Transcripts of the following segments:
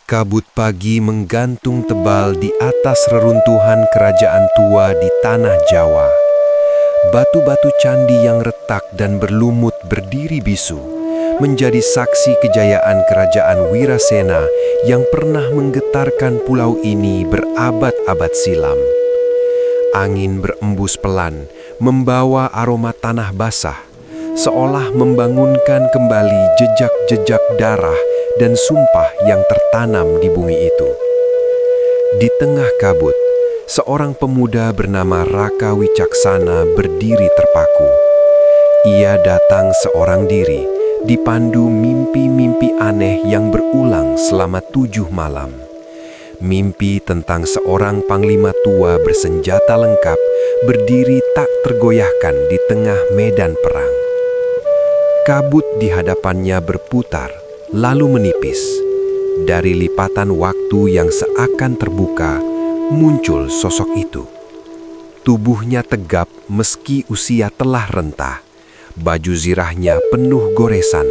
Kabut pagi menggantung tebal di atas reruntuhan kerajaan tua di tanah Jawa. Batu-batu candi yang retak dan berlumut berdiri bisu, menjadi saksi kejayaan kerajaan Wirasena yang pernah menggetarkan pulau ini berabad-abad silam. Angin berembus pelan, membawa aroma tanah basah, seolah membangunkan kembali jejak-jejak darah dan sumpah yang tertanam di bumi itu. Di tengah kabut, seorang pemuda bernama Raka Wicaksana berdiri terpaku. Ia datang seorang diri, dipandu mimpi-mimpi aneh yang berulang selama 7 malam. Mimpi tentang seorang panglima tua bersenjata lengkap, berdiri tak tergoyahkan di tengah medan perang. Kabut di hadapannya berputar, lalu menipis. Dari lipatan waktu yang seakan terbuka, muncul sosok itu. Tubuhnya tegap meski usia telah renta. Baju zirahnya penuh goresan,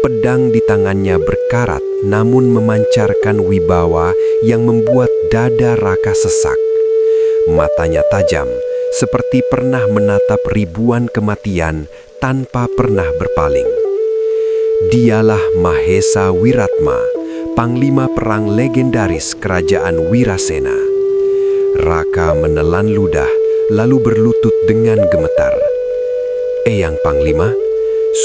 pedang di tangannya berkarat namun memancarkan wibawa yang membuat dada Raka sesak. Matanya tajam, seperti pernah menatap ribuan kematian tanpa pernah berpaling. Dialah Mahesa Wiratma, panglima perang legendaris kerajaan Wirasena. Raka menelan ludah, lalu berlutut dengan gemetar. "Eyang Panglima,"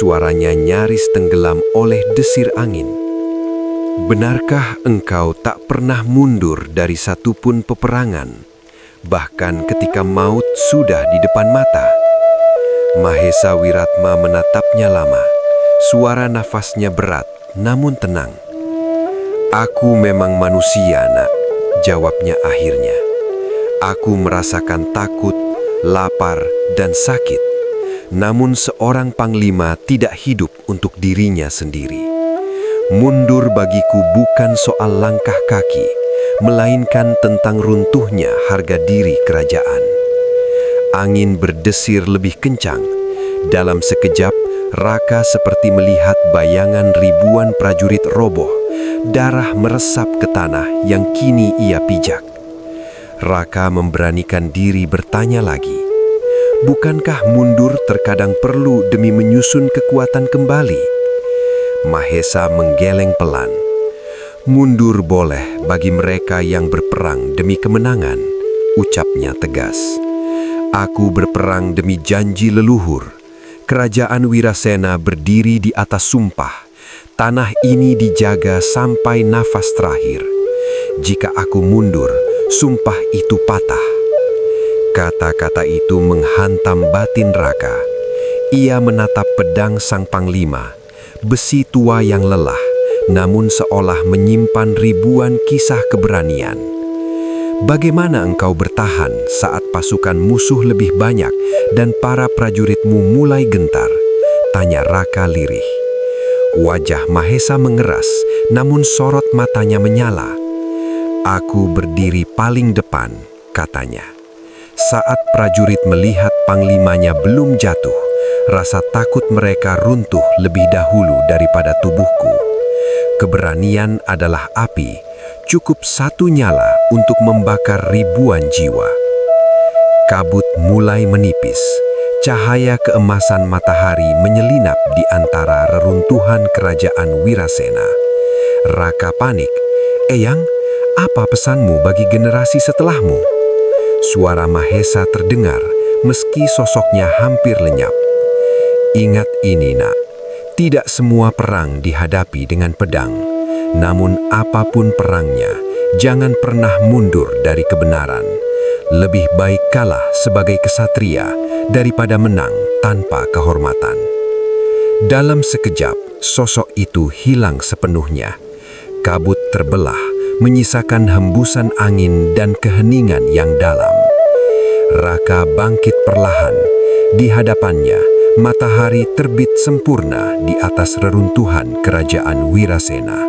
suaranya nyaris tenggelam oleh desir angin. "Benarkah engkau tak pernah mundur dari satupun peperangan, bahkan ketika maut sudah di depan mata?" Mahesa Wiratma menatapnya lama. Suara nafasnya berat, namun tenang. "Aku memang manusia, nak," jawabnya akhirnya. "Aku merasakan takut, lapar, dan sakit. Namun seorang panglima tidak hidup untuk dirinya sendiri. Mundur bagiku bukan soal langkah kaki, melainkan tentang runtuhnya harga diri kerajaan." Angin berdesir lebih kencang. Dalam sekejap, Raka seperti melihat bayangan ribuan prajurit roboh. Darah meresap ke tanah yang kini ia pijak. Raka memberanikan diri bertanya lagi. Bukankah mundur terkadang perlu demi menyusun kekuatan kembali? Mahesa menggeleng pelan. "Mundur boleh bagi mereka yang berperang demi kemenangan," ucapnya tegas. "Aku berperang demi janji leluhur. Kerajaan Wirasena berdiri di atas sumpah. Tanah ini dijaga sampai nafas terakhir. Jika aku mundur, sumpah itu patah." Kata-kata itu menghantam batin Raka. Ia menatap pedang sang panglima, besi tua yang lelah, namun seolah menyimpan ribuan kisah keberanian. "Bagaimana engkau bertahan saat pasukan musuh lebih banyak dan para prajuritmu mulai gentar?" tanya Raka lirih. Wajah Mahesa mengeras, namun sorot matanya menyala. "Aku berdiri paling depan," katanya. "Saat prajurit melihat panglimanya belum jatuh, rasa takut mereka runtuh lebih dahulu daripada tubuhku. Keberanian adalah api, cukup satu nyala untuk membakar ribuan jiwa." Kabut mulai menipis. Cahaya keemasan matahari menyelinap di antara reruntuhan kerajaan Wirasena. Raka panik. "Eyang, apa pesanmu bagi generasi setelahmu?" Suara Mahesa terdengar, meski sosoknya hampir lenyap. "Ingat ini, nak. Tidak semua perang dihadapi dengan pedang. Namun apapun perangnya, jangan pernah mundur dari kebenaran. Lebih baik kalah sebagai kesatria daripada menang tanpa kehormatan." Dalam sekejap, sosok itu hilang sepenuhnya. Kabut terbelah, menyisakan hembusan angin dan keheningan yang dalam. Raka bangkit perlahan. Di hadapannya, matahari terbit sempurna di atas reruntuhan kerajaan Wirasena.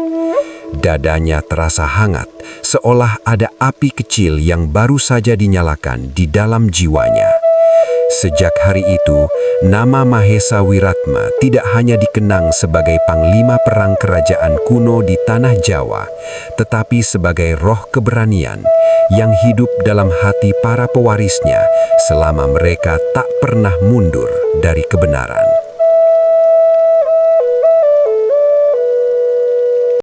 Dadanya terasa hangat, seolah ada api kecil yang baru saja dinyalakan di dalam jiwanya. Sejak hari itu, nama Mahesa Wiratma tidak hanya dikenang sebagai panglima perang kerajaan kuno di tanah Jawa, tetapi sebagai roh keberanian yang hidup dalam hati para pewarisnya selama mereka tak pernah mundur dari kebenaran.